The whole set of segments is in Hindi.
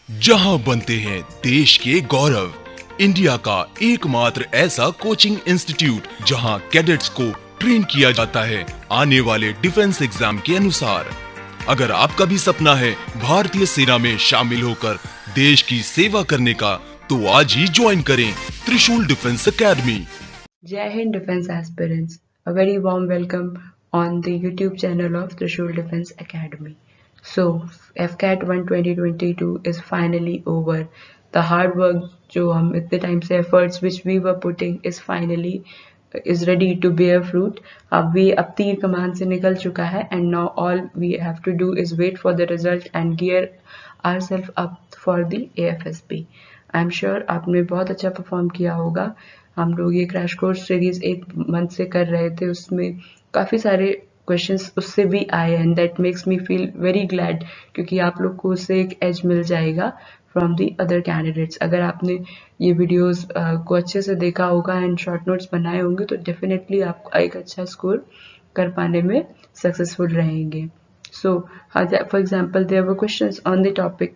जहां बनते हैं देश के गौरव, इंडिया का एकमात्र ऐसा कोचिंग इंस्टीट्यूट जहां कैडेट्स को ट्रेन किया जाता है आने वाले डिफेंस एग्जाम के अनुसार। अगर आपका भी सपना है भारतीय सेना में शामिल होकर देश की सेवा करने का, तो आज ही ज्वाइन करें त्रिशूल defence academy. Jai Hind Defence Aspirants, a very warm welcome on the YouTube channel of Trishul Defence Academy. So, FCAT 1 2022 is finally over. The hard work जो हम इतने टाइम से efforts which we were putting is ready to bear fruit. अब तीर कमान से निकल चुका है and now all we have to do is wait for the result and gear ourselves up for the AFSP. I am sure आपने बहुत अच्छा परफॉर्म किया होगा। हम लोग ये क्रैश कोर्स सीरीज 1 मंथ से कर रहे थे, उसमें काफ़ी सारे क्वेश्चंस उससे भी आए and that makes me feel very glad, क्योंकि आप लोग को उससे एक एज मिल जाएगा फ्रॉम दी अदर कैंडिडेट्स। अगर आपने ये वीडियोस को अच्छे से देखा होगा एंड शॉर्ट नोट्स बनाए होंगे तो डेफिनेटली आप एक अच्छा स्कोर कर पाने में सक्सेसफुल रहेंगे। So, for example, there were questions on the topic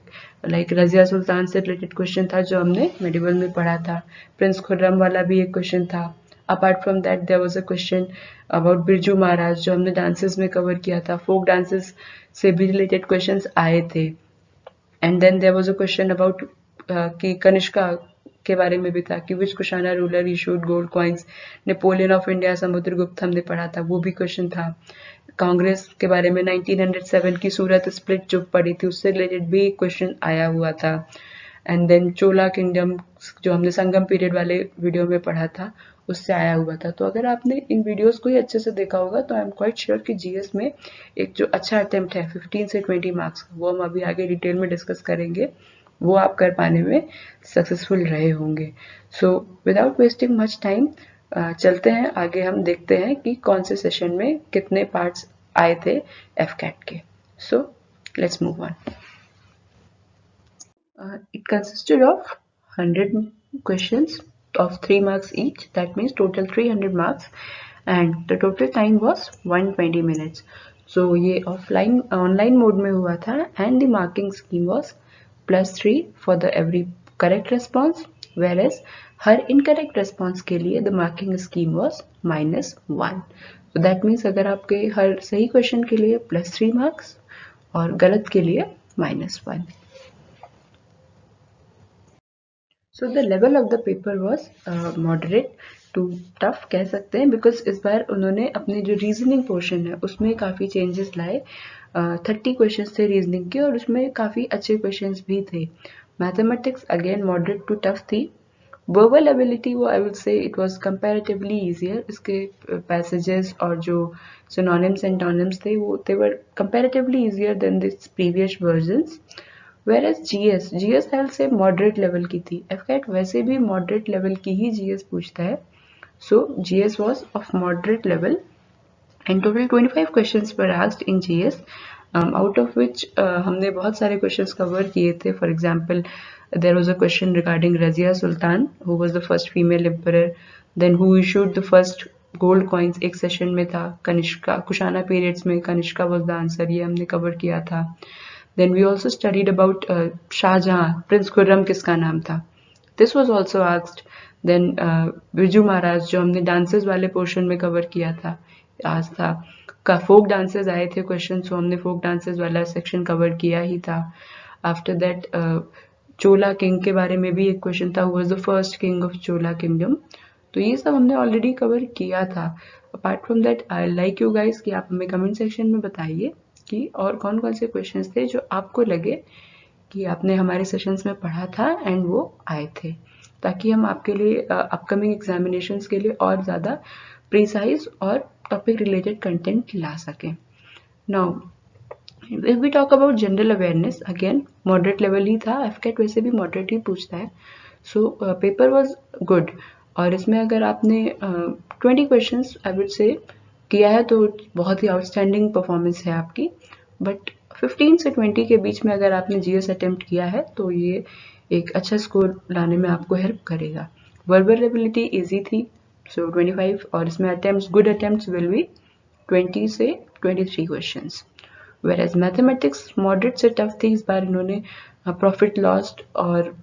like Razia Sultan से रिलेटेड क्वेश्चन था जो हमने मेडिवल में पढ़ा था। प्रिंस खुर्रम वाला भी एक क्वेश्चन था। Apart from that there was a question about Birju Maharaj जो हमने डांसेस में कवर किया था। फोक डांसेस से भी रिलेटेड क्वेश्चंस आए थे। And then there was a question about कि कनिष्का के बारे में भी था कि which Kushana ruler issued gold coins. Napoleon of India Samudragupta हमने पढ़ा था, वो भी क्वेश्चन था। कांग्रेस के बारे में 1907 की सूरत स्प्लिट जो पड़ी थी उससे रिलेटेड भी क्वेश्चन आया हुआ था। एंड देन चोला किंगडम जो हमने संगम पीरियड वाले वीडियो में पढ़ा था उससे आया हुआ था। तो अगर आपने इन वीडियोस को ही अच्छे से देखा होगा तो आई एम क्वाइट श्योर कि जीएस में एक जो अच्छा अटेम्प्ट है 15 से 20 मार्क्स, वो हम अभी आगे डिटेल में डिस्कस करेंगे, वो आप कर पाने में सक्सेसफुल रहे होंगे। So without wasting much time चलते हैं आगे, हम देखते हैं कि कौन से सेशन में कितने पार्ट्स आए थे एफकैट के। So let's move on. It consisted of 100 questions of 3 marks each, that means total 300 marks and the total time was 120 minutes. So ये ऑफलाइन ऑनलाइन मोड में हुआ था and the marking scheme was +3 for the every correct response, whereas her incorrect response के लिए द मार्किंग स्कीम वॉज -1. तो दैट मीन्स अगर आपके हर सही क्वेश्चन के लिए +3 मार्क्स और गलत के लिए -1. So the level of the paper was moderate to tough कह सकते हैं, बिकॉज इस बार उन्होंने अपने जो रीजनिंग पोर्शन है उसमें काफ़ी चेंजेस लाए। 30 क्वेश्चन थे रीजनिंग के और उसमें काफ़ी अच्छे क्वेश्चन भी थे। Mathematics again moderate to tough थी। वर्बल एबिलिटी वो I would say it was comparatively easier. इसके पैसेजेस और जो सिनोनिम्स एंड टोनिम्स थे वो they were comparatively easier than this previous versions. Whereas GS health से मॉडरेट लेवल की थी। एफकैट वैसे भी मॉडरेट लेवल की ही जीएस पूछता है। So GS was of moderate level and total 25 questions were asked in GS, out of which हमने बहुत सारे क्वेश्चंस कवर किए थे। For example there was a question regarding Razia Sultan, who was the first female emperor, then who issued the first gold coins, एक सेशन में था। कनिष्का कुशाना पीरियड्स में कनिष्का was the answer, ये हमने कवर किया था। then we also studied about Shahjahan, prince Khurram किसका नाम था, this was also asked। then Birju Maharaj जो हमने डांसेस वाले पोर्शन में कवर किया था आज था। का फोक डांसेस आए थे क्वेश्चन, सो हमने फोक डांसेस वाला सेक्शन कवर किया ही था। आफ्टर दैट चोला किंग के बारे में भी एक क्वेश्चन था, was the first king of Chola kingdom. तो ये सब हमने ऑलरेडी कवर किया था। Apart from that I like you guys कि आप हमें कमेंट सेक्शन में बताइए कि और कौन कौन से क्वेश्चंस थे जो आपको लगे कि आपने हमारे सेशंस में पढ़ा था एंड वो आए थे, ताकि हम आपके लिए अपकमिंग एग्जामिनेशंस के लिए और ज़्यादा प्रिसाइज और टॉपिक रिलेटेड कंटेंट ला सकें। Now if we talk about general awareness, again moderate level ही था। एफकैट वैसे भी moderate ही पूछता है। so paper was good और इसमें अगर आपने 20 questions I would say किया है तो बहुत ही आउटस्टैंडिंग परफॉर्मेंस है आपकी। बट 15 से 20 के बीच में अगर आपने जीएस अटेम्प्ट किया है तो ये एक अच्छा स्कोर लाने में आपको हेल्प करेगा। वर्बल एबिलिटी इजी थी, so 25, और इसमें attempt good attempt will be 20 से 23 questions. Where as mathematics moderate से टफ थी। इस बार इन्होंने प्रॉफिट लॉस और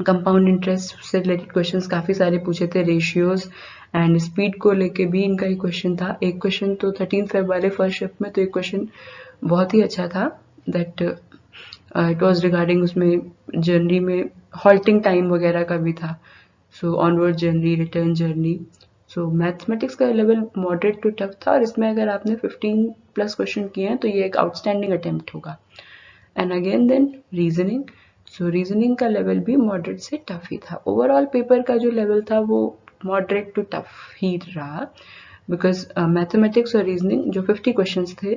कंपाउंड इंटरेस्ट से रिलेटेड क्वेश्चंस काफ़ी सारे पूछे थे, रेशियोज एंड स्पीड को लेके भी इनका एक क्वेश्चन था। एक क्वेश्चन तो 13 फेब वाले फर्स्ट शिफ्ट में, तो एक क्वेश्चन बहुत ही अच्छा था, दैट इट वाज रिगार्डिंग, उसमें जर्नी में हॉल्टिंग टाइम वगैरह का भी था, सो ऑनवर्ड जर्नी, रिटर्न जर्नी। सो मैथमेटिक्स का लेवल मॉडरेट टू टफ था, और इसमें अगर आपने 15 प्लस क्वेश्चन किए हैं तो ये एक आउटस्टैंडिंग अटेम्प्ट होगा। And again then reasoning, so reasoning का लेवल भी मॉडरेट से टफ ही था। ओवरऑल पेपर का जो लेवल था वो मॉडरेट टू टफ ही रहा, बिकॉज मैथमेटिक्स और रीजनिंग जो 50 क्वेश्चंस थे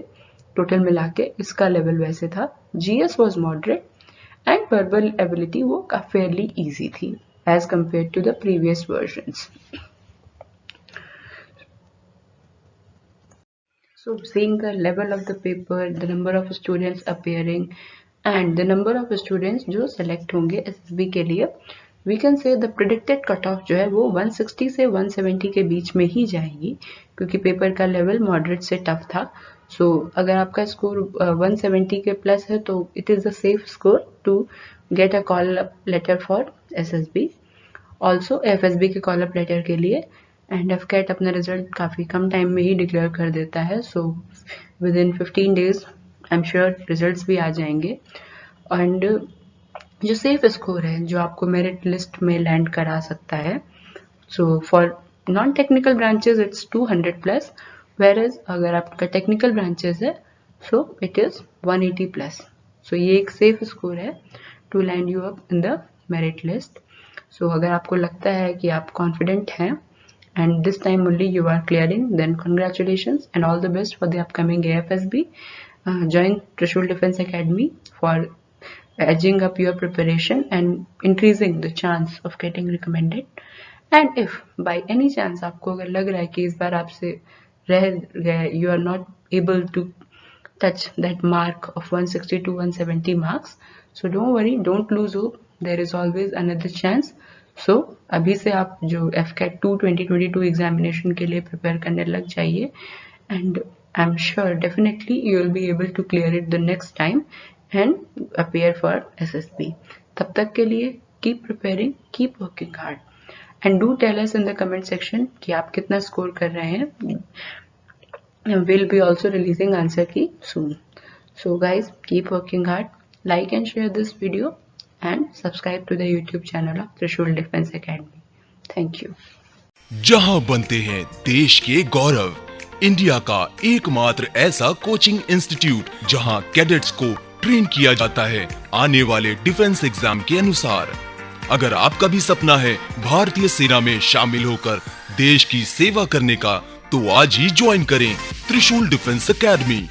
टोटल मिला के, इसका लेवल वैसे था। GS was moderate and verbal ability वो फेयरली ईजी थी as compared to the previous versions. So seeing the level of the paper, the number of students appearing and the number of students जो select होंगे SSB के लिए, we can say the predicted cutoff जो है वो 160 से 170 के बीच में ही जाएगी, क्योंकि पेपर का लेवल मॉडरेट से टफ था। सो अगर आपका स्कोर 170 के प्लस है तो it is a safe score to get a call up letter for SSB, also FSB के कॉल अप लेटर के लिए। एंड एफकैट अपना रिजल्ट काफ़ी कम टाइम में ही डिक्लेयर कर देता है, so with in 15 days I am sure results भी आ जाएंगे। एंड जो सेफ स्कोर है जो आपको मेरिट लिस्ट में लैंड करा सकता है, so for non technical branches it's 200 plus, whereas अगर आपका टेक्निकल ब्रांचेस है so it is 180 plus. So ये एक सेफ स्कोर है to land you up in the merit list. So अगर आपको लगता है कि आप कॉन्फिडेंट हैं and this time only you are clearing, then congratulations and all the best for the upcoming AFSB. Join Trishul Defence Academy for edging up your preparation and increasing the chance of getting recommended. And if by any chance आपको अगर लग रहा है कि इस बार आपसे रह गए, you are not able to touch that mark of 160 to 170 marks, so don't worry, don't lose hope, there is always another chance. सो अभी से आप जो FCAT 2 2022 एग्जामिनेशन के लिए प्रिपेयर करने लग जाइए, and I am sure definitely you will be able to clear it the next time and appear for SSB। तब तक के लिए keep preparing, keep working hard, and do tell us in the comment section कि आप कितना स्कोर कर रहे हैं। Will be also releasing answer key soon. So guys keep working hard, like and share this video and subscribe to the YouTube channel of Trishul Defence Academy. Thank you. जहां बनते हैं देश के गौरव, इंडिया का एकमात्र ऐसा कोचिंग इंस्टीट्यूट जहां कैडेट्स को ट्रेन किया जाता है आने वाले डिफेंस एग्जाम के अनुसार। अगर आपका भी सपना है भारतीय सेना में शामिल होकर देश की सेवा करने का, तो आज ही ज्वाइन करें त्रिशूल डिफेंस एकेडमी।